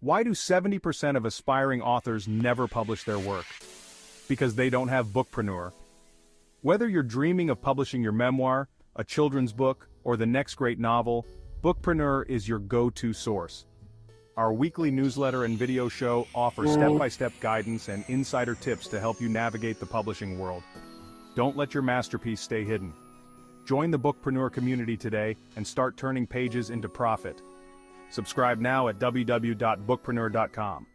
Why do 70% of aspiring authors never publish their work? Because they don't have BookPreneur. Whether you're dreaming of publishing your memoir, a children's book, or the next great novel, BookPreneur is your go-to source. Our weekly newsletter and video show offer step-by-step guidance and insider tips to help you navigate the publishing world. Don't let your masterpiece stay hidden. Join the BookPreneur community today and start turning pages into profit. Subscribe now at www.bookpreneur.com.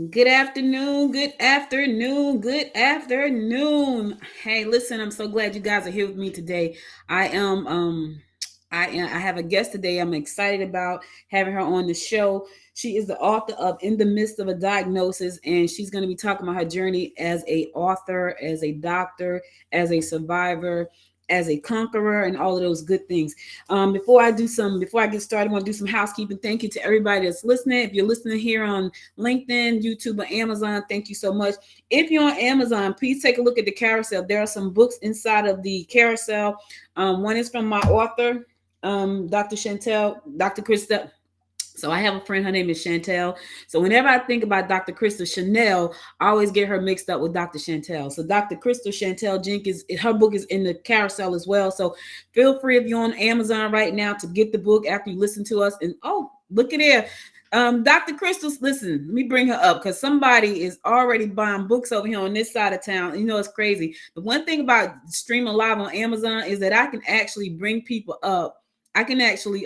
Good afternoon, good afternoon, good afternoon. Hey, listen, I'm so glad you guys are here with me today. I have a guest today. I'm excited about having her on the show. She is the author of In the Midst of a Diagnosis, and she's going to be talking about her journey as a author, as a doctor, as a survivor, as a conqueror, and all of those good things. Before I get started, I want to do some housekeeping. Thank you to everybody that's listening. If you're listening here on LinkedIn, YouTube, or Amazon, thank you so much. If you're on Amazon, please take a look at the carousel. There are some books inside of the carousel. One is from my author, Dr. Krista. So I have a friend, her name is Chantel. So whenever I think about Dr. Crystal Chanel, I always get her mixed up with Dr. Chantel. So Dr. Crystal Chantel Jenkins, her book is in the carousel as well. So feel free, if you're on Amazon right now, to get the book after you listen to us. And oh, look at there. Dr. Crystal's, listen, let me bring her up because somebody is already buying books over here on this side of town. You know, it's crazy. The one thing about streaming live on Amazon is that I can actually bring people up. I can actually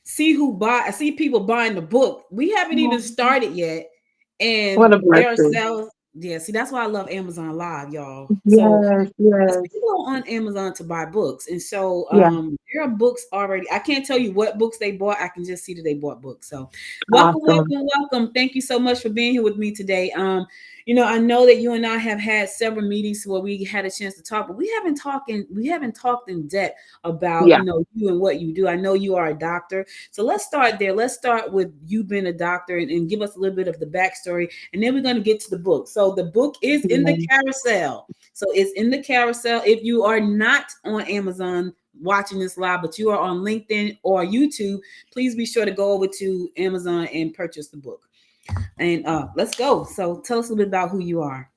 see I see people buying the book. We haven't even started yet. And What a there are blessing. sales. Yeah, see, that's why I love Amazon Live, y'all. Yes, So yes. people are on Amazon to buy books. And so Yeah. there are books already. I can't tell you what books they bought. I can just see that they bought books. So welcome. Thank you so much for being here with me today. I know that you and I have had several meetings where we had a chance to talk, but we haven't talked in depth about, you and what you do. I know you are a doctor. So let's start there. Let's start with you being a doctor and give us a little bit of the backstory. And then we're going to get to the book. So the book is in the carousel. So it's in the carousel. If you are not on Amazon watching this live, but you are on LinkedIn or YouTube, please be sure to go over to Amazon and purchase the book. And let's go. So tell us a little bit about who you are.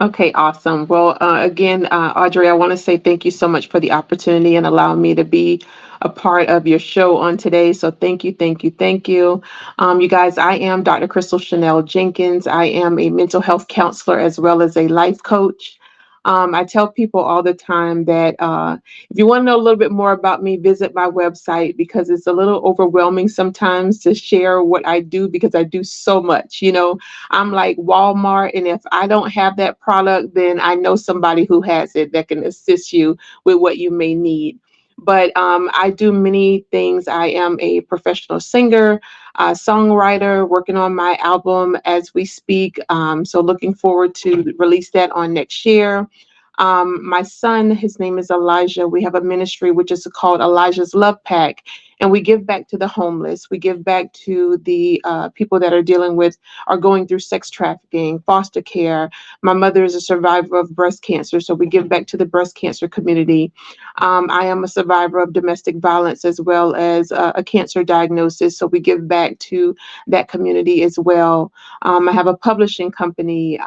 Okay, awesome. Well, again, Audrey, I want to say thank you so much for the opportunity and allowing me to be a part of your show on today. So thank you, thank you, thank you. You guys, I am Dr. Crystal Chanel Jenkins. I am a mental health counselor as well as a life coach. I tell people all the time that if you want to know a little bit more about me, visit my website because it's a little overwhelming sometimes to share what I do because I do so much. I'm like Walmart, and if I don't have that product, then I know somebody who has it that can assist you with what you may need. But I do many things. I am a professional singer, songwriter, working on my album as we speak. So looking forward to release that on next year. My son, his name is Elijah. We have a ministry which is called Elijah's Love Pack, and we give back to the homeless. We give back to the people that are going through sex trafficking, foster care. My mother is a survivor of breast cancer, so we give back to the breast cancer community. I am a survivor of domestic violence as well as a cancer diagnosis, so we give back to that community as well. I have a publishing company.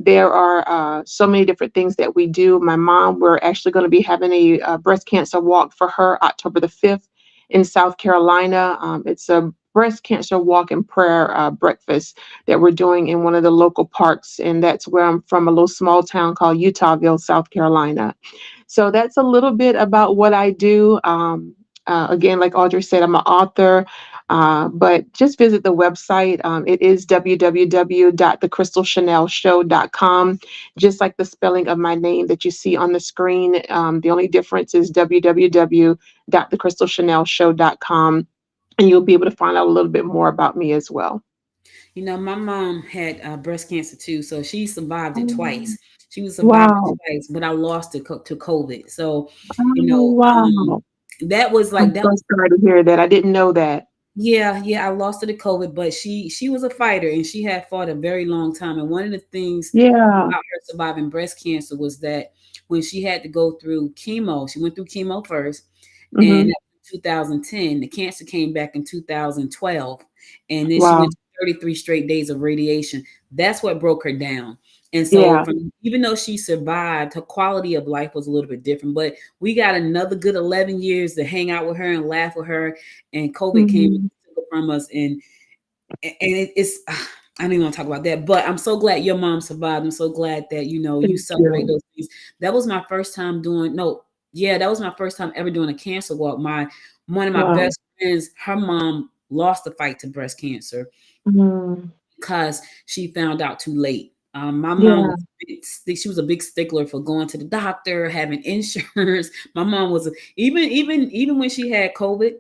There are so many different things that we do. My mom, we're actually going to be having a breast cancer walk for her October the 5th in South Carolina. It's a breast cancer walk and prayer breakfast that we're doing in one of the local parks. And that's where I'm from, a little small town called Utahville, South Carolina. So that's a little bit about what I do. Again, like Audrey said, I'm an author. But just visit the website. It is www.thecrystalchanelshow.com, just like the spelling of my name that you see on the screen. The only difference is www.thecrystalchanelshow.com, and you'll be able to find out a little bit more about me as well. My mom had breast cancer too, so she survived it twice. She was survived twice, but I lost it to COVID. So, Wow. that was like I'm so sorry to hear that. I didn't know that. Yeah, I lost her to COVID, but she was a fighter and she had fought a very long time. And one of the things about her surviving breast cancer was that when she had to go through chemo, she went through chemo first, and 2010. The cancer came back in 2012, and then she Wow. went to 33 straight days of radiation. That's what broke her down. And so, Yeah. from even though she survived, her quality of life was a little bit different. But we got another good 11 years to hang out with her and laugh with her. And COVID came Mhm. from us, and it's I don't even want to talk about that, but I'm so glad your mom survived. I'm so glad that you Thank celebrate you. those things. That was my first time doing no, yeah, that was my first time ever doing a cancer walk. My One of my Wow. best friends, her mom lost the fight to breast cancer Mhm. because she found out too late. My mom Yeah. was she was a big stickler for going to the doctor, having insurance. My mom was even when she had COVID,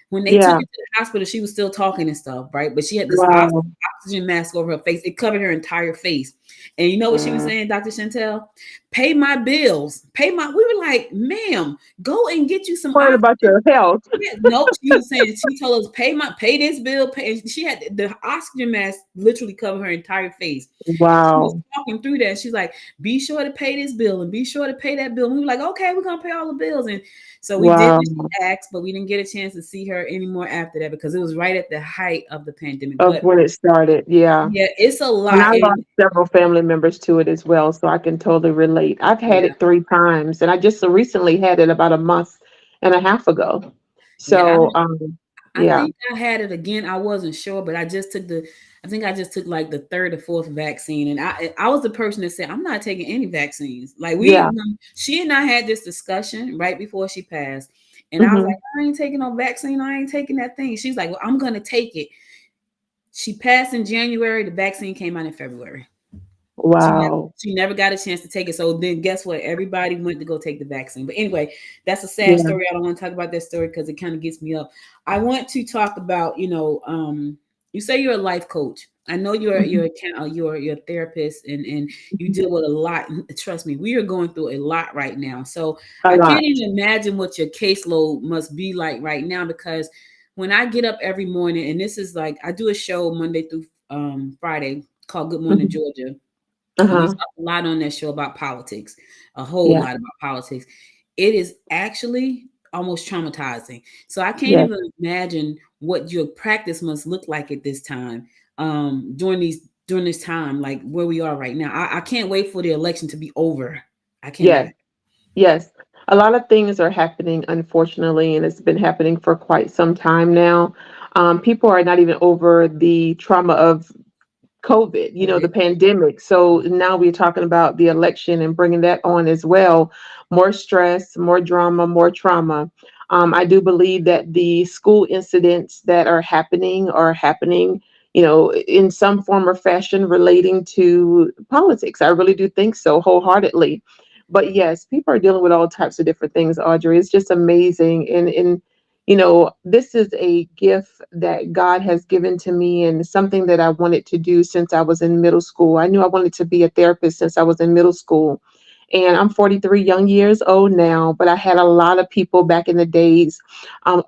when they took Yeah. her to the hospital, she was still talking and stuff, right? But she had this Wow. oxygen mask over her face. It covered her entire face. And you know what she was saying, Dr. Chantel? Pay my bills. Pay my. We were like, ma'am, go and get you some Worried about oxygen. your health. Yeah, nope. She was saying she told us pay this bill. Pay. She had the oxygen mask literally cover her entire face. She was Wow. talking through that. She's like, be sure to pay this bill and be sure to pay that bill. And we were like, okay, we're gonna pay all the bills. And so we did Wow. what she asked, but we didn't get a chance to see her anymore after that because it was right at the height of the pandemic. Of But when it started. Yeah. yeah, it's a And lot. I lost And several family members to it as well, so I can totally relate. I've had yeah, it 3 times, and I just recently had it about a month and a half ago. yeah, So, I yeah. think I had it again. I wasn't sure, but I think I just took like the third or fourth vaccine. And I was the person that said, I'm not taking any vaccines. Like Yeah. she and I had this discussion right before she passed. And I was like, Mhm. I ain't taking no vaccine. I ain't taking that thing. She's like, well, I'm going to take it. She passed in January. The vaccine came out in February. Wow. She never got a chance to take it. So then guess what? Everybody went to go take the vaccine. But anyway, that's a sad Yeah. story. I don't want to talk about that story because it kind of gets me up. I want to talk about, you say you're a life coach. I know Mhm. you're a therapist and you deal with a lot. Trust me, we are going through a lot right now. So A I can't lot. even imagine what your caseload must be like right now because when I get up every morning, and this is like I do a show Monday through Friday called Good Morning Mhm. Georgia, and we Uh-huh. talk a lot on that show about politics, a whole Yeah. lot about politics. It is actually almost traumatizing. So I can't Yes. even imagine what your practice must look like at this time, during this time, like where we are right now. I can't wait for the election to be over. I cannot. Yes. Yes. A lot of things are happening, unfortunately, and it's been happening for quite some time now. People are not even over the trauma of COVID, the COVID. pandemic. So now we're talking about the election and bringing that on as well. More stress, more drama, more trauma. I do believe that the school incidents that are happening, in some form or fashion relating to politics. I really do think so wholeheartedly. But yes, people are dealing with all types of different things, Audrey. It's just amazing. And this is a gift that God has given to me and something that I wanted to do since I was in middle school. I knew I wanted to be a therapist since I was in middle school. And I'm 43 young years old now, but I had a lot of people back in the days,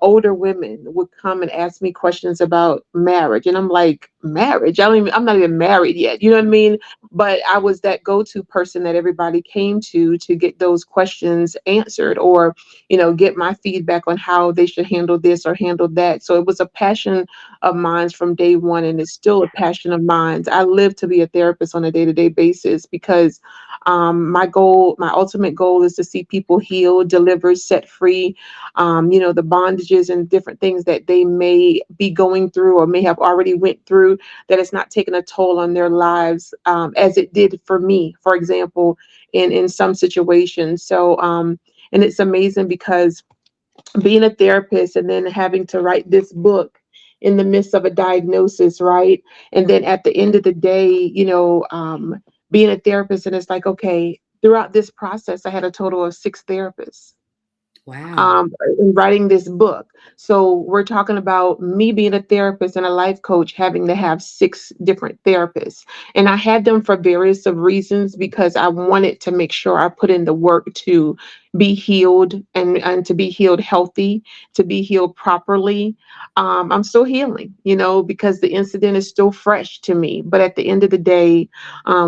older women would come and ask me questions about marriage. And I'm like, marriage? I'm not even married yet. You know what I mean? But I was that go-to person that everybody came to get those questions answered or get my feedback on how they should handle this or handle that. So it was a passion of mine from day one, and it's still a passion of mine. I live to be a therapist on a day-to-day basis because my ultimate goal is to see people heal, delivered, set free. The bondages and different things that they may be going through or may have already went through that it's not taking a toll on their lives as it did for me, for example, in some situations. So, and it's amazing because being a therapist and then having to write this book in the midst of a diagnosis, right? And then at the end of the day, being a therapist, and it's like, okay, throughout this process, I had a total of 6 therapists Wow. in writing this book. So we're talking about me being a therapist and a life coach having to have 6 different therapists. And I had them for various of reasons because I wanted to make sure I put in the work to be healed and to be healed healthy, to be healed properly. I'm still healing, because the incident is still fresh to me. But at the end of the day,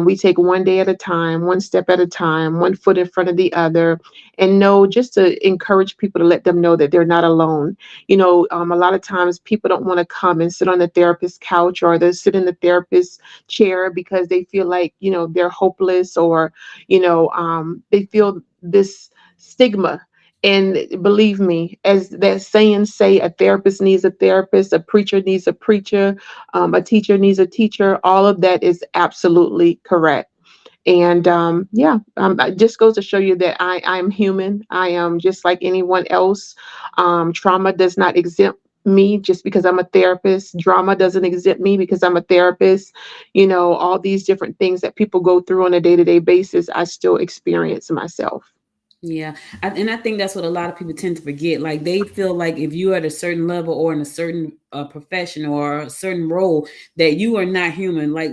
we take one day at a time, one step at a time, one foot in front of the other, and know just to encourage people to let them know that they're not alone. A lot of times people don't want to come and sit on the therapist's couch or they sit in the therapist's chair because they feel like, they're hopeless, or, they feel this stigma. And believe me, as that saying say, a therapist needs a therapist, a preacher needs a preacher, a teacher needs a teacher. All of that is absolutely correct. And yeah, it just goes to show you that I'm human. I am just like anyone else. Trauma does not exempt me just because I'm a therapist. Drama doesn't exempt me because I'm a therapist. All these different things that people go through on a day-to-day basis, I still experience myself. Yeah. And I think that's what a lot of people tend to forget. Like they feel like if you're at a certain level or in a certain profession or a certain role, that you are not human. Like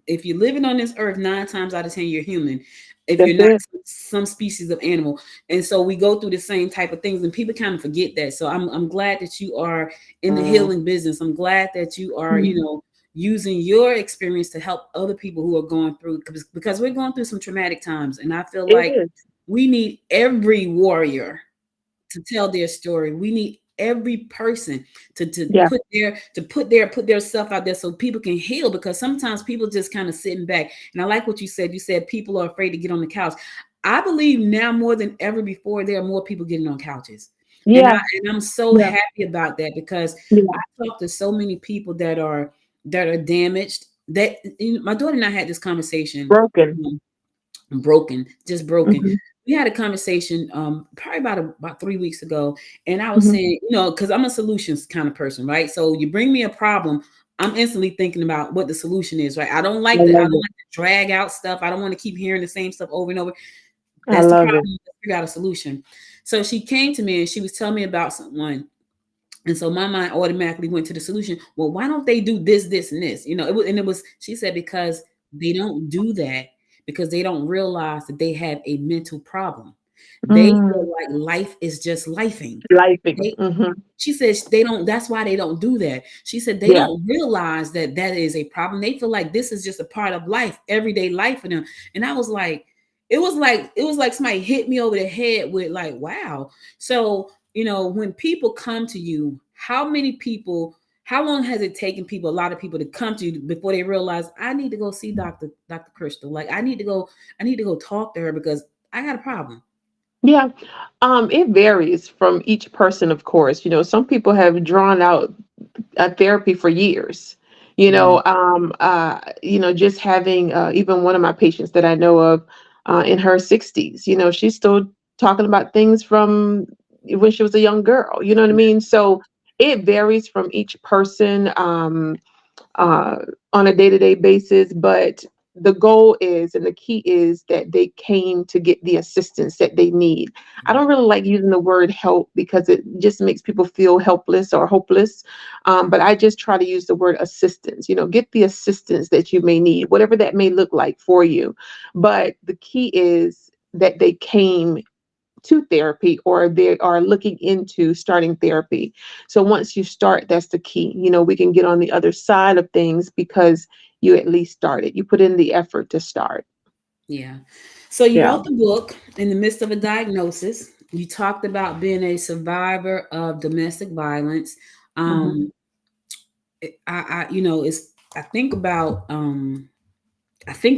if you're living on this earth, 9 times out of 10, you're human. If That's you're not it. some species of animal. And so we go through the same type of things and people kind of forget that. So I'm glad that you are in the healing business. I'm glad that you are, Mhm. using your experience to help other people who are going through, because we're going through some traumatic times. And I feel It like is. we need every warrior to tell their story. We need every person to Yeah. put their stuff out there so people can heal, because sometimes people just kind of sitting back. And I like what you said. You said people are afraid to get on the couch. I believe now more than ever before there are more people getting on couches. And Yeah. I'm so Yeah. happy about that, because Yeah. I talk to so many people that are damaged. That my daughter and I had this conversation. Broken. um, Broken, just broken. Hmm. We had a conversation probably about 3 weeks ago, and I was Hmm. saying, because I'm a solutions kind of person, right? So you bring me a problem, I'm instantly thinking about what the solution is, right? I I love don't it. like to drag out stuff. I don't want to keep hearing the same stuff over and over. I That's the love it. problem. Let's figure out a solution. So she came to me and she was telling me about someone. And so my mind automatically went to the solution. Well, why don't they do this, this, and this? She said, because they don't do that because they don't realize that they have a mental problem. They feel Mm. like life is just lifing. Lifing. They, Hmm. she says they don't, that's why they don't do that. She said they Yeah. don't realize that that is a problem. They feel like this is just a part of life, everyday life for them. And I was like, it was like somebody hit me over the head with like, wow. So, when people come to you, how long has it taken a lot of people to come to you before they realize I need to go see Dr. Crystal? Like I need to go talk to her because I got a problem. Yeah. It varies from each person, of course. Some people have drawn out therapy for years. Yeah. Just having even one of my patients that I know of in her 60s, she's still talking about things from when she was a young girl. You know what I mean? So it varies from each person. Uh, on a day-to-day basis, but the goal is and the key is that they came to get the assistance that they need. I Yeah. don't really like using the word help because it just makes people feel helpless or hopeless. But I just try to use the word assistance. Get the assistance that you may need, whatever that may look like for you. But the key is that they came to therapy or they are looking into starting therapy. So once you start, that's the key. We can get on the other side of things because you at least started. You put in the effort to start. Yeah. So you Yeah. wrote the book in the midst of a diagnosis. You talked about being a survivor of domestic violence. Hmm. Um, it's I think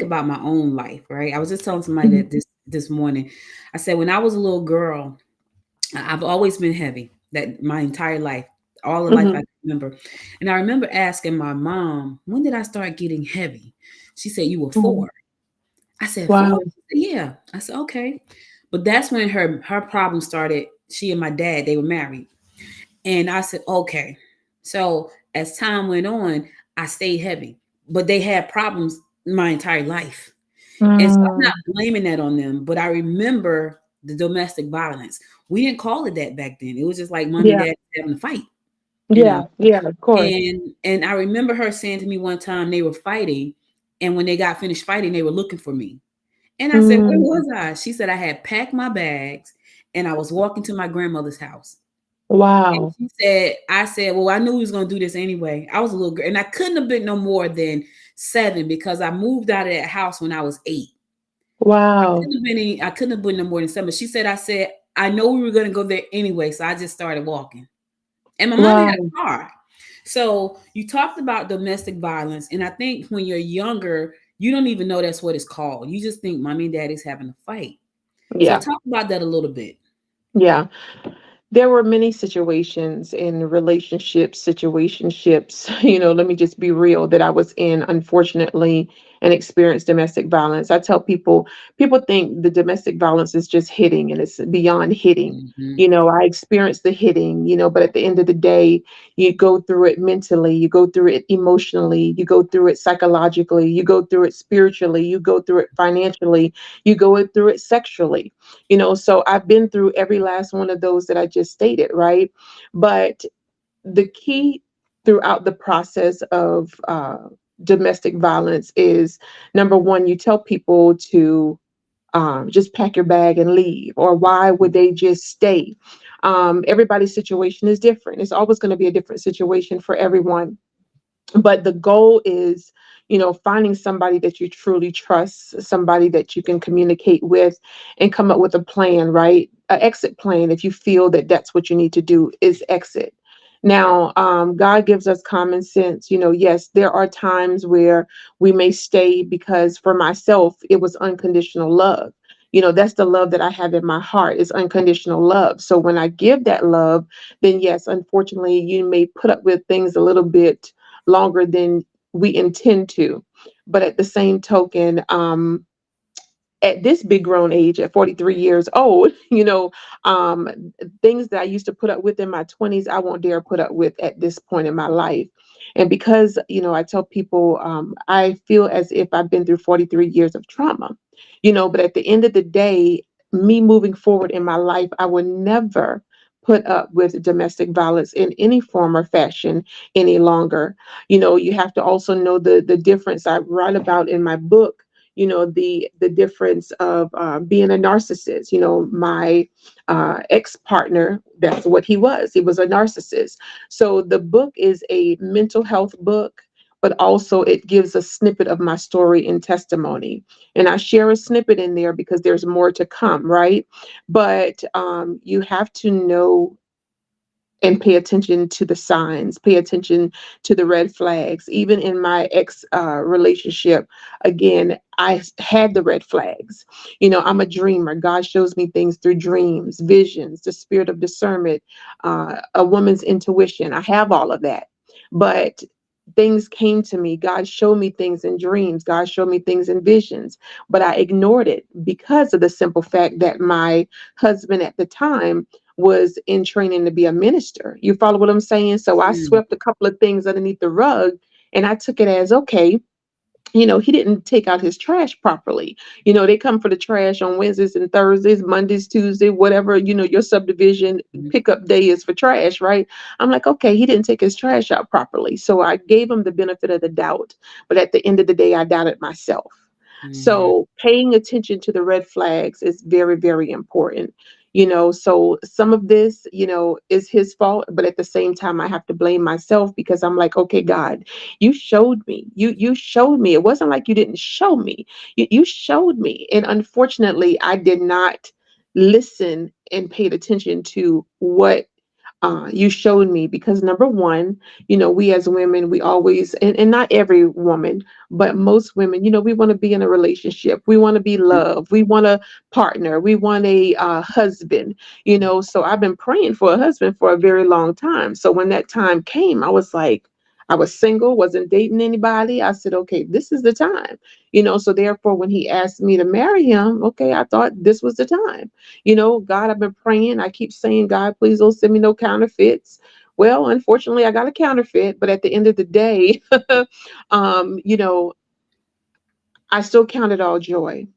about my own life, right? I was just telling somebody Hmm. that this morning. I said when I was a little girl, I've always been heavy. That my entire life, all the life I Hmm. can remember. And I remember asking my mom, when did I start getting heavy? She said, you were Hmm. 4. I said, 4? Wow. She said, yeah. I said, okay. But that's when her problem started. She and my dad, they were married. And I said, okay. So as time went on, I stayed heavy. But they had problems my entire life. And so I'm Mm. not blaming that on them, but I remember the domestic violence. We didn't call it that back then. It was just like mom and Yeah. dad having a fight, you know. Yeah. Yeah. Of course. And I remember her saying to me one time they were fighting, and when they got finished fighting, they were looking for me. And I said, where Mm. was I? She said, I had packed my bags and I was walking to my grandmother's house. And Wow. she said, I said, well, I knew he was going to do this anyway. I was a little girl, and I couldn't have been no more than 7 because I moved out of that house when I was 8. Wow. I couldn't have been no more than 7. She said, I said, I know we were going to go there anyway, so I just started walking. And my mother had Wow. a car. So you talked about domestic violence, and I think when you're younger, you don't even know that's what it's called. You just think mommy and daddy's having a fight. So Yeah. talk about that a little bit. Yeah. There were many situations in situationships, let me just be real, that I was in, unfortunately, and experienced domestic violence. I tell people think the domestic violence is just hitting and it's beyond hitting. Hmm. I experienced the hitting, but at the end of the day, you go through it mentally, you go through it emotionally, you go through it psychologically, you go through it spiritually, you go through it financially, you go through it sexually. So I've been through every last one of those that I just stated, right? But the key throughout the process of domestic violence is, number one, you tell people to just pack your bag and leave, or why would they just stay? Everybody's situation is different. It's always going to be a different situation for everyone, but the goal is, finding somebody that you truly trust, somebody that you can communicate with, and come up with a plan, right? An exit plan. If you feel that that's what you need to do, is exit. Now, God gives us common sense. Yes, there are times where we may stay, because for myself it was unconditional love. That's the love that I have in my heart, is unconditional love. So when I give that love, then yes, unfortunately, you may put up with things a little bit longer than we intend to. But at the same token, at this big grown age, at 43 years old, um, things that I used to put up with in my 20s, I won't dare put up with at this point in my life. And because, I tell people, I feel as if I've been through 43 years of trauma, but at the end of the day, me moving forward in my life, I will never put up with domestic violence in any form or fashion any longer. You have to also know the difference I write about in my book, the difference of being a narcissist. My ex-partner, that's what he was a narcissist. So the book is a mental health book, but also it gives a snippet of my story and testimony, and I share a snippet in there because there's more to come, right? But you have to know and pay attention to the signs, pay attention to the red flags. Even in my ex relationship, again, had the red flags. I'm a dreamer. God shows me things through dreams, visions, the spirit of discernment, a woman's intuition. I have all of that. But things came to me. God showed me things in dreams. God showed me things in visions, but I ignored it because of the simple fact that my husband at the time was in training to be a minister. You follow what I'm saying? So I Mm. swept a couple of things underneath the rug, and I took it as, okay, he didn't take out his trash properly. They come for the trash on Wednesdays and Thursdays, Mondays, Tuesday, whatever, your subdivision pickup day is for trash, right? I'm like, okay, he didn't take his trash out properly. So I gave him the benefit of the doubt. But at the end of the day, I doubted myself. Mhm. So paying attention to the red flags is very, very important. So some of this, is his fault, but at the same time, I have to blame myself, because I'm like, okay, God, you showed me. You showed me. It wasn't like you didn't show me. You showed me. And unfortunately, I did not listen and paid attention to what you showed me, because number one, we as women, we always, and not every woman, but most women, we want to be in a relationship. We want to be loved. We want a partner. We want a husband, so I've been praying for a husband for a very long time. So when that time came, I was like, I was single, wasn't dating anybody. I said, okay, this is the time, so therefore, when he asked me to marry him, okay, I thought this was the time. God, I've been praying. I keep saying, God, please don't send me no counterfeits. Well, unfortunately, I got a counterfeit, but at the end of the day, um, you know, I still count it all joy.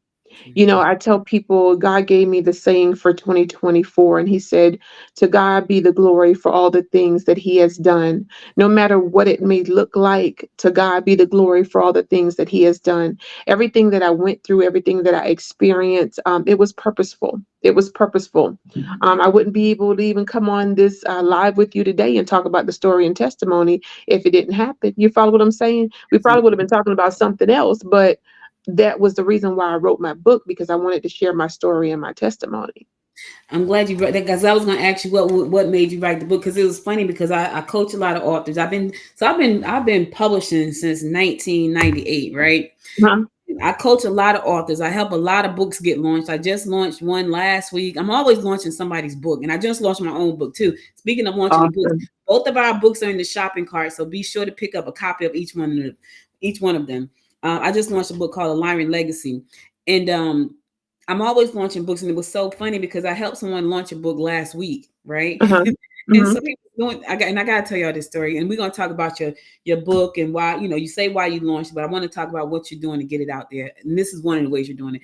You know, I tell people God gave me the saying for 2024, and He said, to God be the glory for all the things that He has done. No matter what it may look like, to God be the glory for all the things that He has done. Everything that I went through, everything that I experienced, it was purposeful. It was purposeful. I wouldn't be able to even come on this live with you today and talk about the story and testimony if it didn't happen. You follow what I'm saying? We probably would have been talking about something else, but that was the reason why I wrote my book, because I wanted to share my story and my testimony. I'm glad you wrote that, because I was going to ask you what made you write the book, because it was funny because I coach a lot of authors. I've been publishing since 1998, right? Huh? I coach a lot of authors. I help a lot of books get launched. I just launched one last week. I'm always launching somebody's book, and I just launched my own book too. Speaking of launching the books, Awesome. both of our books are in the shopping cart, so be sure to pick up a copy of each one of them. I just launched a book called A Lyran Legacy, and I'm always launching books, and it was so funny because I helped someone launch a book last week, right? Uh-huh. And Hmm. so he was doing, I gotta tell y'all this story, and we're gonna talk about your book and why, you say why you launched, but I want to talk about what you're doing to get it out there. And this is one of the ways you're doing it.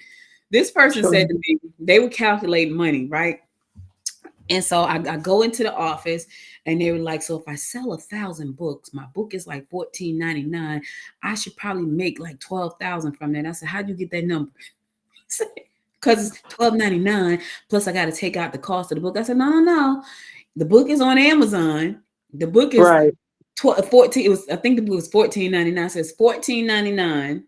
This person Sure. said to me, they were calculating money, right? And so I go into the office, and they were like, so if I sell 1,000 books, my book is like $14.99. I should probably make like 12,000 from that. I said, how'd you get that number? Because it's $12.99 plus I got to take out the cost of the book. I said, no, no, no. The book is on Amazon. The book is Right. 14. It was, I think the book was $14.99. It says $14.99.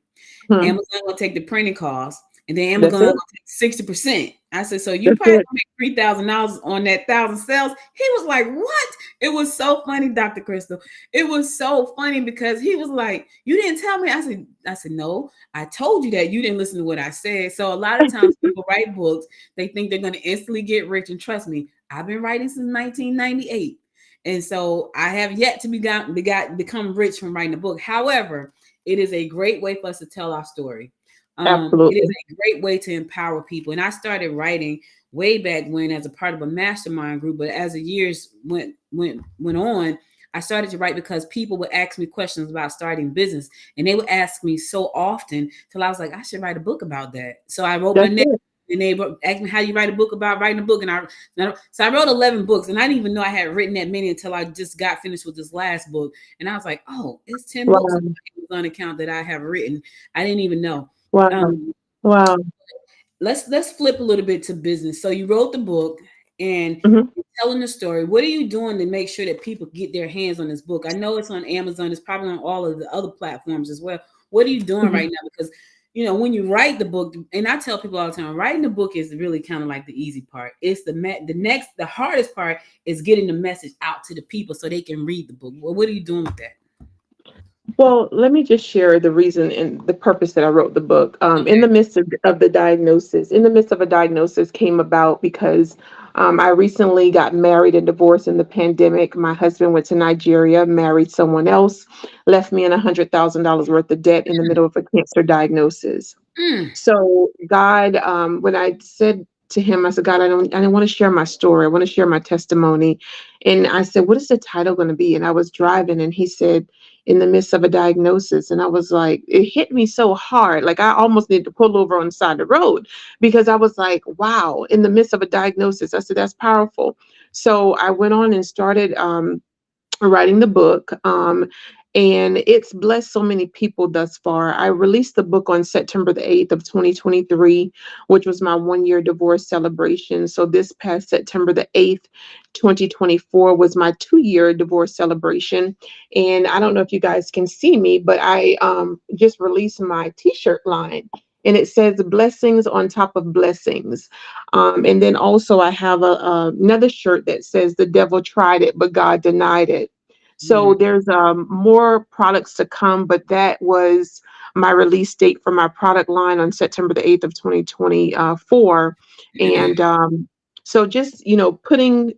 Hmm. Amazon gonna take the printing cost, and then Amazon That's gonna it. take 60%. I said, so you That's probably it. gonna make $3,000 on that 1,000 sales. He was like, what? It was so funny, Dr. Crystal. It was so funny because he was like, you didn't tell me. I said, no, I told you that. You didn't listen to what I said. So a lot of times people write books, they think they're gonna instantly get rich. And trust me, I've been writing since 1998. And so I have yet to become rich from writing a book. However, it is a great way for us to tell our story. It is Absolutely. a great way to empower people. And I started writing way back when as a part of a mastermind group. But as the years went on, I started to write because people would ask me questions about starting business, and they would ask me so often till I was like, I should write a book about that. So I wrote my That's name. it. And they asked me how you write a book about writing a book, and so I wrote 11 books, and I didn't even know I had written that many until I just got finished with this last book, and I was like, oh, it's 10 books on Wow. my Amazon account that I have written. I didn't even know. Wow. Um, Wow. let's flip a little bit to business. So you wrote the book, and Hmm. you're telling the story. What are you doing to make sure that people get their hands on this book? I know it's on Amazon. It's probably on all of the other platforms as well. What are you doing Hmm. right now? Because when you write the book, and I tell people all the time, writing the book is really kind of like the easy part. It's the hardest part is getting the message out to the people so they can read the book. Well, what are you doing with that? Well, let me just share the reason and the purpose that I wrote the book. In Okay. the midst of the diagnosis, in the midst of a diagnosis came about because I recently got married and divorced in the pandemic. My husband went to Nigeria, married someone else, left me in $100,000 worth of debt in the middle of a cancer diagnosis. Mm, So God, when I said to him, I said, God, I don't want to share my story. I want to share my testimony. And I said, what is the title going to be? And I was driving, and he said, in the midst of a diagnosis. And I was like, it hit me so hard. Like I almost needed to pull over on the side of the road because I was like, wow, in the midst of a diagnosis. I said, that's powerful. So I went on and started writing the book. And it's blessed so many people thus far. I released the book on September the 8th of 2023, which was my 1 year divorce celebration. So this past September the 8th, 2024 was my 2 year divorce celebration. And I don't know if you guys can see me, but I just released my t-shirt line. And it says blessings on top of blessings. And then also I have another shirt that says the devil tried it, but God denied it. mm, So there's more products to come, but that was my release date for my product line on September the 8th of 2024. And so just, putting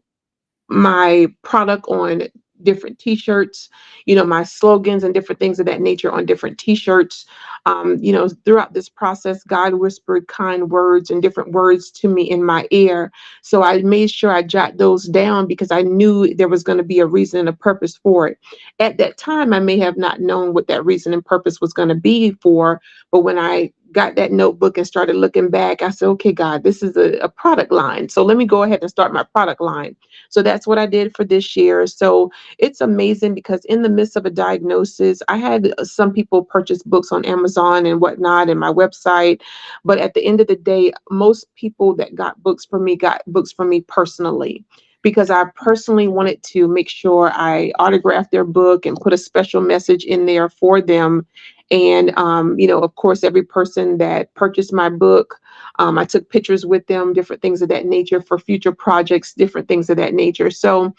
my product on different t-shirts, my slogans and different things of that nature on different t-shirts. Throughout this process, God whispered kind words and different words to me in my ear. So I made sure I jot those down because I knew there was going to be a reason and a purpose for it. At that time, I may have not known what that reason and purpose was going to be for, but when I got that notebook and started looking back, I said, okay, God, this is a product line. So let me go ahead and start my product line. So that's what I did for this year. So it's amazing because in the midst of a diagnosis, I had some people purchase books on Amazon and whatnot and my website. But at the end of the day, most people that got books from me personally, because I personally wanted to make sure I autographed their book and put a special message in there for them. And, of course, every person that purchased my book, I took pictures with them, different things of that nature for future projects, different things of that nature. So,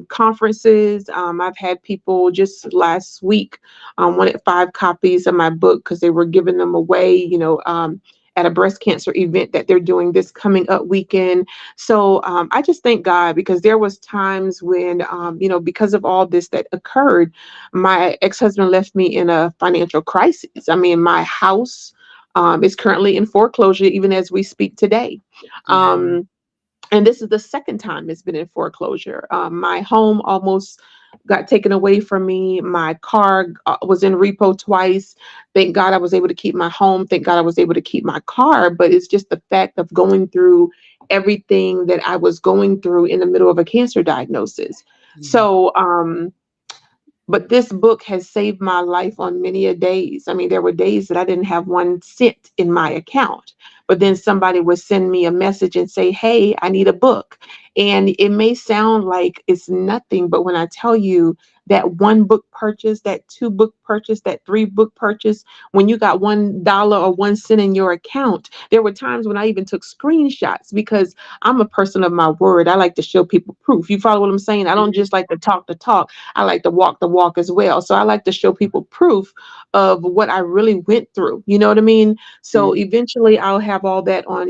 conferences, I've had people just last week wanted 5 copies of my book because they were giving them away, at a breast cancer event that they're doing this coming up weekend. So I just thank God because there was times when, because of all this that occurred, my ex-husband left me in a financial crisis. I mean, my house is currently in foreclosure even as we speak today. Wow. And this is the second time it's been in foreclosure. My home almost got taken away from me. My car was in repo twice. Thank God I was able to keep my home. Thank God I was able to keep my car. But it's just the fact of going through everything that I was going through in the middle of a cancer diagnosis. Yeah. So, but this book has saved my life on many a days. I mean, there were days that I didn't have 1 cent in my account, but then somebody would send me a message and say, "Hey, I need a book." And it may sound like it's nothing, but when I tell you that 1 book purchase, that 2 book purchase, that 3 book purchase, when you got $1 or 1 cent in your account, there were times when I even took screenshots because I'm a person of my word. I like to show people proof. You follow what I'm saying? I don't Mhm. just like to talk the talk. I like to walk the walk as well. So I like to show people proof of what I really went through. You know what I mean? So Mhm. eventually I'll have all that on,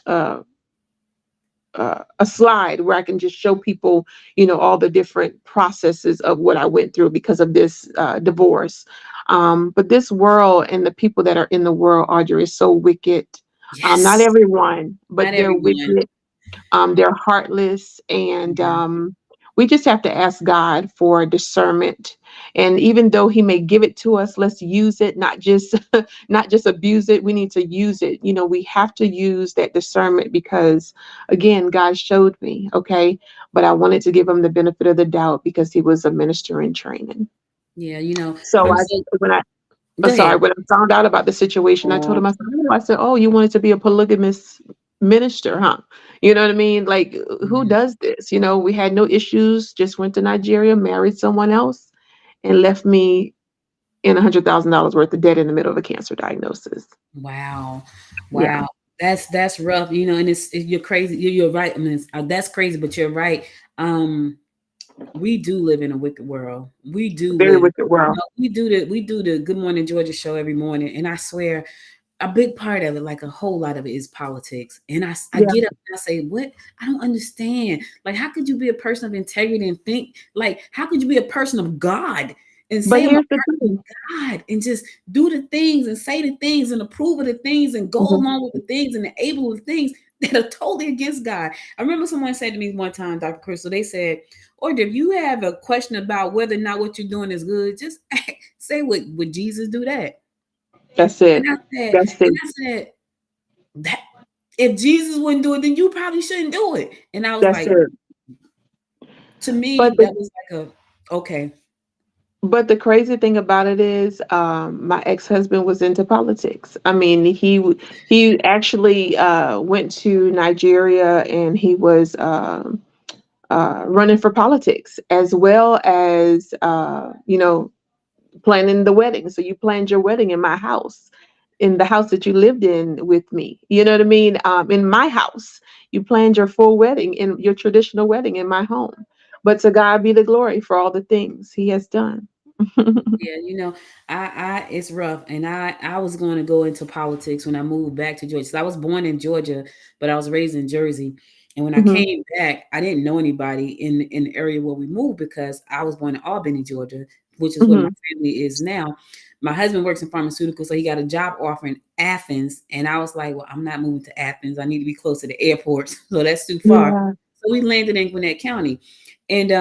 uh, a slide where I can just show people, all the different processes of what I went through because of this divorce. But this world and the people that are in the world, Audrey, is so wicked. Not Yes. everyone, Not but they're everyone. wicked. They're heartless, and Yeah. we just have to ask God for discernment. And even though He may give it to us, let's use it, not just not just abuse it. We need to use it. We have to use that discernment because, again, God showed me. Okay, but I wanted to give Him the benefit of the doubt because He was a minister in training. Yeah. So I'm so when I go sorry, ahead. when I found out about the situation, I told Oh, him, I said, "Oh, you wanted to be a polygamous minister, huh?" You know what I mean? Like, who yeah. does this? We had no issues, just went to Nigeria, married someone else, and left me in $100,000 worth of debt in the middle of a cancer diagnosis. Wow. Yeah. Wow. That's rough, and you're crazy. You're right. I mean, that's crazy, but you're right. Um, we do live in a wicked world. We do Very live. wicked world. We do the Good Morning Georgia show every morning, and I swear a big part of it, like a whole lot of it, is politics. And I Yeah. get up and I say, "What? I don't understand. Like, how could you be a person of integrity and think like, how could you be a person of God and But say I'm a here's the person thing. of God and just do the things and say the things and approve of the things and go Mhm. along with the things and enable the things that are totally against God?" I remember someone said to me one time, Dr. Crystal, they said, "Or if you have a question about whether or not what you're doing is good, just say, would Jesus do that?" That's And it. I said, That's it. that if Jesus wouldn't do it, then you probably shouldn't do it. And I was That's like, it. to But me, the that was like a okay. But the crazy thing about it is, my ex-husband was into politics. I mean, he actually went to Nigeria and he was running for politics as well as planning the wedding. So you planned your wedding in my house, in the house that you lived in with me. You know what I mean? In my house, you planned your full wedding in your traditional wedding in my home. But to God be the glory for all the things He has done. Yeah, I it's rough, and I was going to go into politics when I moved back to Georgia. So I was born in Georgia, but I was raised in Jersey. And when I Mhm. came back, I didn't know anybody in the area where we moved because I was born in Albany, Georgia, which is where my Mhm. family is now. My husband works in pharmaceuticals, so he got a job offer in Athens, and I was like, "Well, I'm not moving to Athens. I need to be close to the airport, so that's too far." Yeah. So we landed in Gwinnett County, and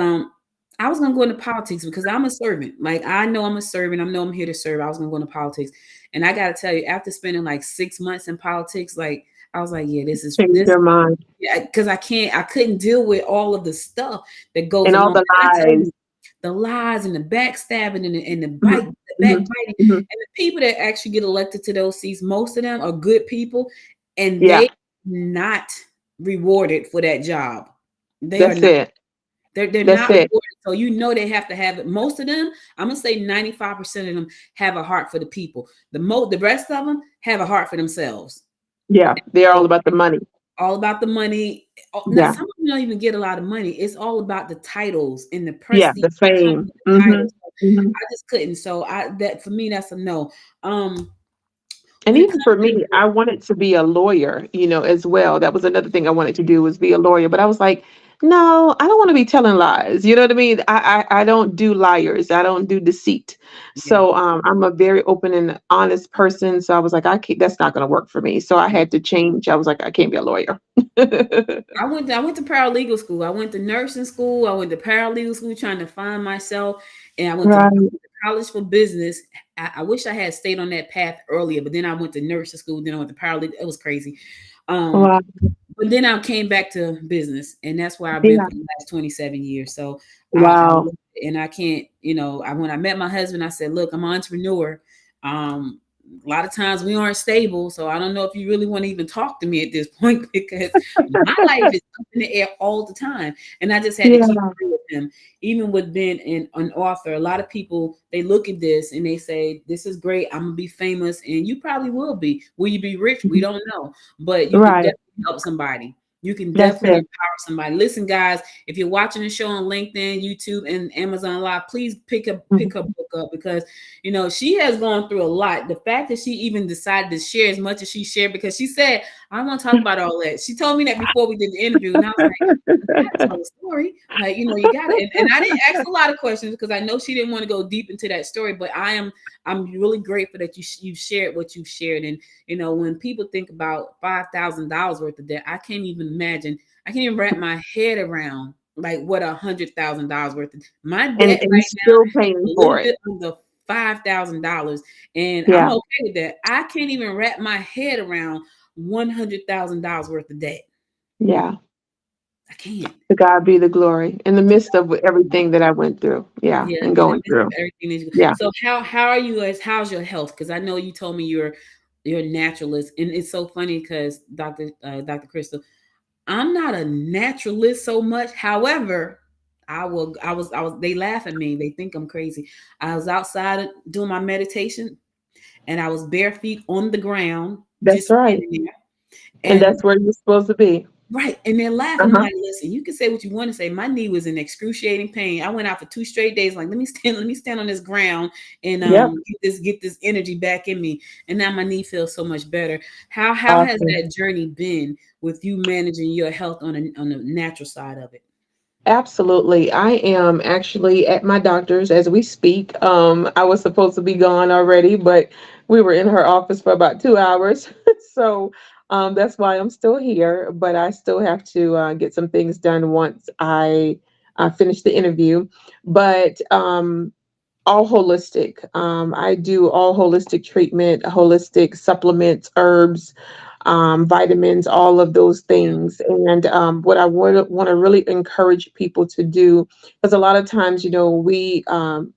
I was gonna go into politics because I'm a servant. Like I know I'm a servant. I know I'm here to serve. I was gonna go into politics. And I got to tell you, after spending like 6 months in politics, like I was like, yeah, this is Change this. your mind. Yeah, because I couldn't deal with all of the stuff that goes And all along. the And I tell lies. you, the lies and the backstabbing and Mhm, the mhm, backbiting, mhm. and the people that actually get elected to those seats, most of them are good people, and Yeah, they not rewarded for that job. They are that's not. it. They're That's not it. rewarded. So you know they have to have it. Most of them, I'm gonna say 95% of them have a heart for the people. The rest of them have a heart for themselves. Yeah, they're all So about the money. all about the money. Not Yeah, some of them don't even get a lot of money. It's all about the titles and the yeah, prestige the that comes fame. with the Hmm. titles. So Hmm. I just couldn't. So I that for me, that's a no. Um, And when it even comes for to me, I wanted to be a lawyer, as well. That was another thing I wanted to do, was be a lawyer. But I was like, no, I don't want to be telling lies. You know what I mean? I don't do liars. I don't do deceit. yeah. So I'm a very open and honest person. So I was like, I can't, that's not going to work for me. So I had to change. I was like, I can't be a lawyer. I went to paralegal school. I went to nursing school. I went to paralegal school trying to find myself, and I Right. went to college for business. I wish I had stayed on that path earlier, but then I went to nursing school. Then I went to paralegal. It was crazy. Um, Wow. but then I came back to business, and that's where I've been Yeah. for the last 27 years. So Wow. and I can't, when I met my husband, I said, "Look, I'm an entrepreneur. Um, a lot of times we aren't stable, so I don't know if you really want to even talk to me at this point because my life is up in the air all the time." And I just had to keep Yeah. real with him, even with being an author. A lot of people they look at this and they say, "This is great. I'm gonna be famous," and you probably will be. Will you be rich? We Mhm. don't know, but you can Right. definitely help somebody. You can That's definitely it. empower somebody. Listen, guys, if you're watching the show on LinkedIn, YouTube, and Amazon Live, please pick Mhm. her book up because she has gone through a lot. The fact that she even decided to share as much as she shared, because she said, "I don't want to talk about all that." She told me that before we did the interview, and I was like, "You gotta tell the story, like you got it." And I didn't ask a lot of questions because I know she didn't want to go deep into that story. But I'm really grateful that you shared what you shared. And when people think about $5,000 worth of debt, I can't even imagine. I can't even wrap my head around like what $100,000 worth of my and debt and right still now, paying a for little it. bit under $5,000, and I'm Yeah. okay with that. I can't even wrap my head around $100,000 worth of debt. Yeah. I can't. To God be the glory in the midst of everything that I went through. Yeah, Yeah, and in the going midst of through. everything that you Yeah. so how are you as how's your health? Because I know you told me you're a naturalist, and it's so funny because Dr. Crystal, I'm not a naturalist so much. However, I was they laugh at me. They think I'm crazy. I was outside doing my meditation and I was bare feet on the ground, That's just right. standing there. And And that's where you're supposed to be. right, and they're laughing. I'm Uh-huh. like, listen, you can say what you want to say. My knee was in excruciating pain. I went out for 2 straight days. Like, let me stand on this ground and Yep. get this energy back in me. And now my knee feels so much better. How has Awesome. that journey been with you managing your health on the natural side of it? Absolutely. I am actually at my doctor's as we speak. I was supposed to be gone already, but we were in her office for about 2 hours. So that's why I'm still here, but I still have to get some things done once I finish the interview. But all holistic. I do all holistic treatment, holistic supplements, herbs, vitamins, all of those Yeah, things. And what I want to really encourage people to do, because a lot of times, we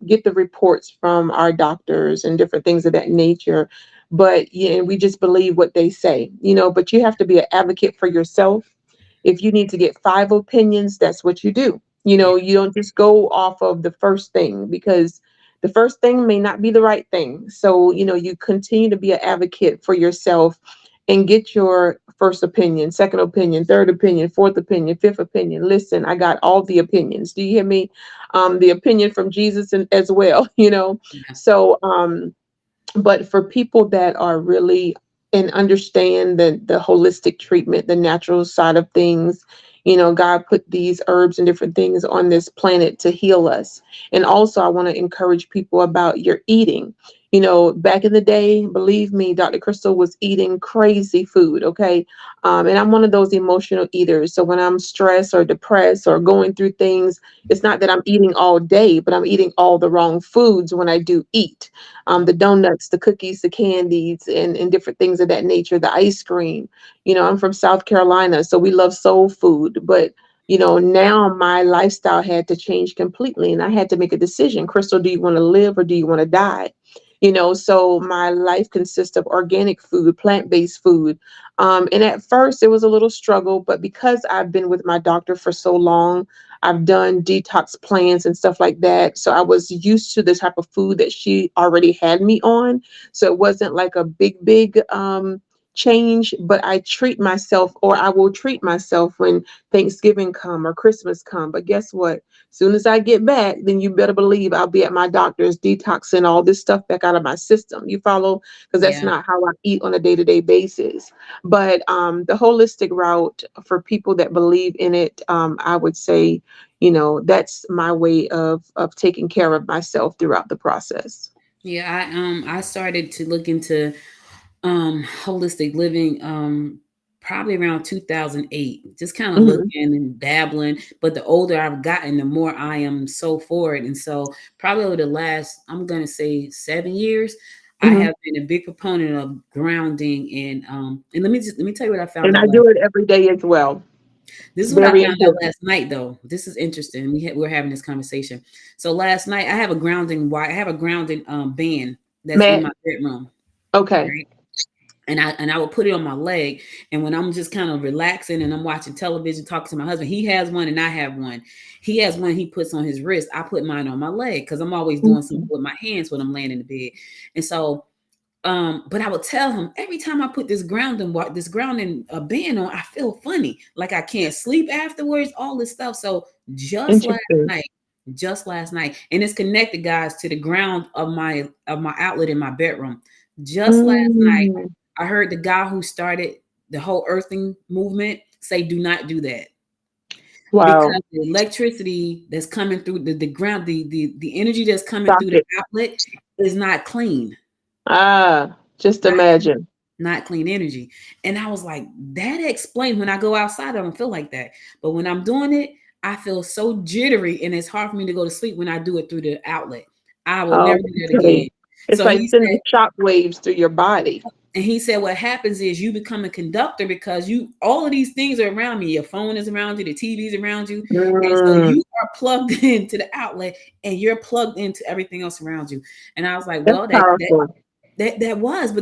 get the reports from our doctors and different things of that nature, but yeah, and we just believe what they say, but you have to be an advocate for yourself. If you need to get five opinions, that's what you do. yeah, You don't just go off of the first thing, because the first thing may not be the right thing. So, you continue to be an advocate for yourself and get your first opinion, second opinion, third opinion, fourth opinion, fifth opinion. Listen, I got all the opinions. Do you hear me? The opinion from Jesus and, as well, yeah, So, but for people that are really and understand the holistic treatment, the natural side of things, God put these herbs and different things on this planet to heal us. And also, I want to encourage people about your eating. Back in the day, believe me, Dr. Crystal was eating crazy food. Okay. And I'm one of those emotional eaters. So when I'm stressed or depressed or going through things, it's not that I'm eating all day, but I'm eating all the wrong foods when I do eat. The donuts, the cookies, the candies, and different things of that nature, the ice cream. I'm from South Carolina, so we love soul food. But now my lifestyle had to change completely, and I had to make a decision. Crystal, do you want to live or do you want to die? So my life consists of organic food, plant-based food. And at first it was a little struggle, but because I've been with my doctor for so long, I've done detox plans and stuff like that. So I was used to the type of food that she already had me on. So it wasn't like a big change, but I treat myself, or I will treat myself when Thanksgiving come or Christmas come. But guess what? Soon as I get back, then you better believe I'll be at my doctor's detoxing all this stuff back out of my system. You follow? Because that's Yeah. not how I eat on a day-to-day basis. But the holistic route for people that believe in it, I would say, that's my way of taking care of myself throughout the process. Yeah, I started to look into holistic living probably around 2008, just kind of Hmm. looking and dabbling. But the older I've gotten, the more I am so for it. And so probably over the last, I'm gonna say 7 years, I Hmm. have been a big proponent of grounding. And let me tell you what I found And out I last. do it every day as well. This is what I Very found out important. last night, though. This is interesting. We're having this conversation. So last night, I have a grounding wire. I have a grounding band that's in Matt, my bedroom, okay. right? And I would put it on my leg. And when I'm just kind of relaxing and I'm watching television, talking to my husband, he has one and I have one. He has one he puts on his wrist. I put mine on my leg because I'm always doing something Mhm. with my hands when I'm laying in the bed. And so but I would tell him every time I put this grounding band on, I feel funny, like I can't sleep afterwards, all this stuff. So just last Interesting. night, just last night, and it's connected, guys, to the ground of my outlet in my bedroom. Just last night, Mm, I heard the guy who started the whole earthing movement say, "Do not do that." Because wow. the electricity that's coming through the ground, the energy that's coming through the Socket. outlet is not clean. Just Not imagine. not clean energy. And I was like, that explains when I go outside, I don't feel like that. But when I'm doing it, I feel so jittery and it's hard for me to go to sleep when I do it through the outlet. I will never do that Okay. again. It's So like he sending said, shock waves through your body. what happens is you become a conductor because all of these things are around me. Your phone is around you, the TV's around you. And so Mm, you are plugged into the outlet and you're plugged into everything else around you. And I was like, that's well, powerful. but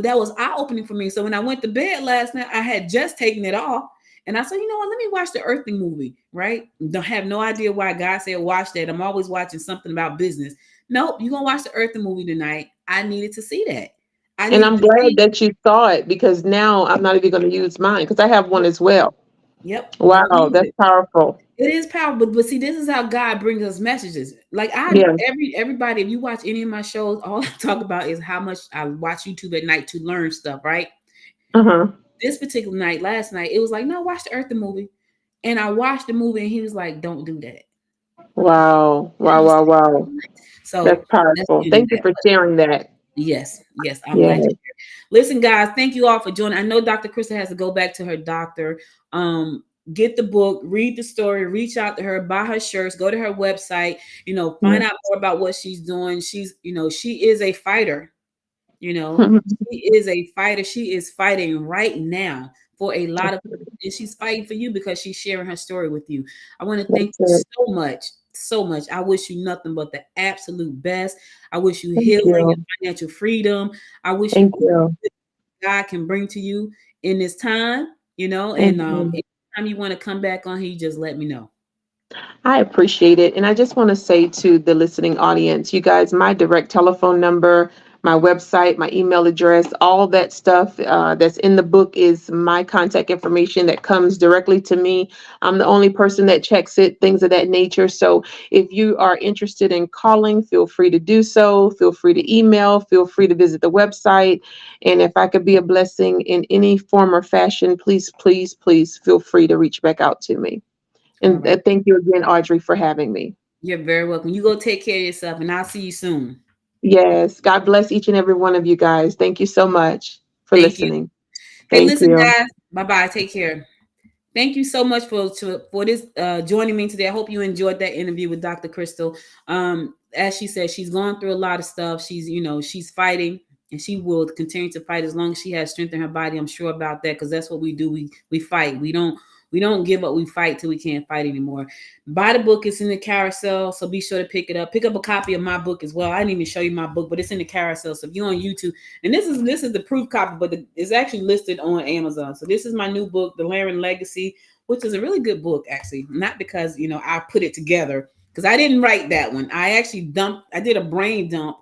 that was eye opening for me. So when I went to bed last night, I had just taken it off, and I said, you know what? Let me watch the Earthing movie. Right? Don't have no idea why God said watch that. I'm always watching something about business. Nope, you're gonna watch the Earthing movie tonight. I needed to see that. I And needed I'm to glad see. that you saw it because now I'm not even going to use mine because I have one as well. Yep, don't Wow, use that's it. powerful. It is powerful, but see, this is how God brings us messages. Like Yeah. everybody, if you watch any of my shows, all I talk about is how much I watch YouTube at night to learn stuff, right? Uh-huh. This particular night, last night, it was like, no, watch the Earth the movie. And I watched the movie and he was like, don't do that. Wow. And I Wow, was wow, like, wow. what? That's So let's powerful. get into Thank you that. for But sharing that. yes, yes, I'm glad Yeah. you're here. Listen, guys, thank you all for joining. I know Dr. Krista has to go back to her doctor. Get the book, read the story, reach out to her, buy her shirts, go to her website, Yeah. find out more about what she's doing. She is a fighter. She is a fighter. She is fighting right now for a lot of people, and she's fighting for you because she's sharing her story with you. I want to thank That's you it. so much, so much. I wish you nothing but the absolute best. I wish you Thank healing you. and financial freedom. I wish you Thank all you. that God can bring to you in this time, Thank and you. anytime you want to come back on here, you just let me know. I appreciate it. And I just want to say to the listening audience, you guys, my direct telephone number, my website, my email address, all that stuff that's in the book is my contact information that comes directly to me. I'm the only person that checks it, things of that nature. So if you are interested in calling, feel free to do so. Feel free to email, feel free to visit the website. And if I could be a blessing in any form or fashion, please, please, please feel free to reach back out to me. All And right. thank you again, Audrey, for having me. You're very welcome. You go take care of yourself, and I'll see you soon. Yes. God bless each and every one of you guys. Thank you so much for Thank you. listening. Hey, Thank listen, you. guys. Bye-bye. Take care. Thank you so much for this joining me today. I hope you enjoyed that interview with Dr. Crystal. As she said, she's gone through a lot of stuff. She's fighting, and she will continue to fight as long as she has strength in her body. I'm sure about that, because that's what we do. We fight. We don't give up. We fight till we can't fight anymore. Buy the book. It's in the carousel, so be sure to pick it up. Pick up a copy of my book as well. I didn't even show you my book, but it's in the carousel. So if you're on YouTube, and this is the proof copy, but it's actually listed on Amazon. So this is my new book, The Laren Legacy, which is a really good book, actually. Not because I put it together, because I didn't write that one. I did a brain dump,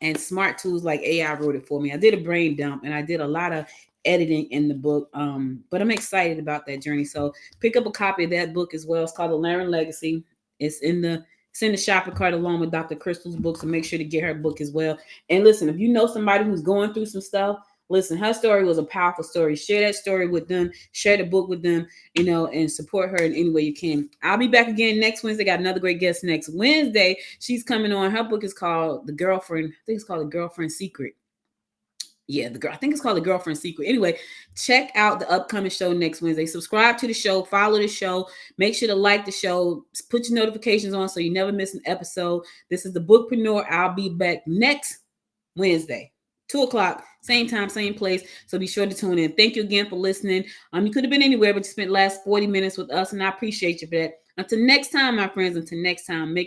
and smart tools like AI wrote it for me. I did a brain dump, and I did a lot of editing in the book. But I'm excited about that journey. So pick up a copy of that book as well. It's called The Laren Legacy. It's in the shopping cart along with Dr. Crystal's book. So make sure to get her book as well. And listen, if you know somebody who's going through some stuff, listen, her story was a powerful story. Share that story with them. Share the book with them, and support her in any way you can. I'll be back again next Wednesday. Got another great guest next Wednesday. She's coming on. Her book is called The Girlfriend. I think it's called The Girlfriend Secret. Yeah, I think it's called The Girlfriend Secret. Anyway, check out the upcoming show next Wednesday. Subscribe to the show, follow the show, make sure to like the show, put your notifications on so you never miss an episode. This is the Bookpreneur. I'll be back next Wednesday, 2:00, same time, same place. So be sure to tune in. Thank you again for listening. You could have been anywhere, but you spent the last 40 minutes with us, and I appreciate you for that. Until next time, my friends, make it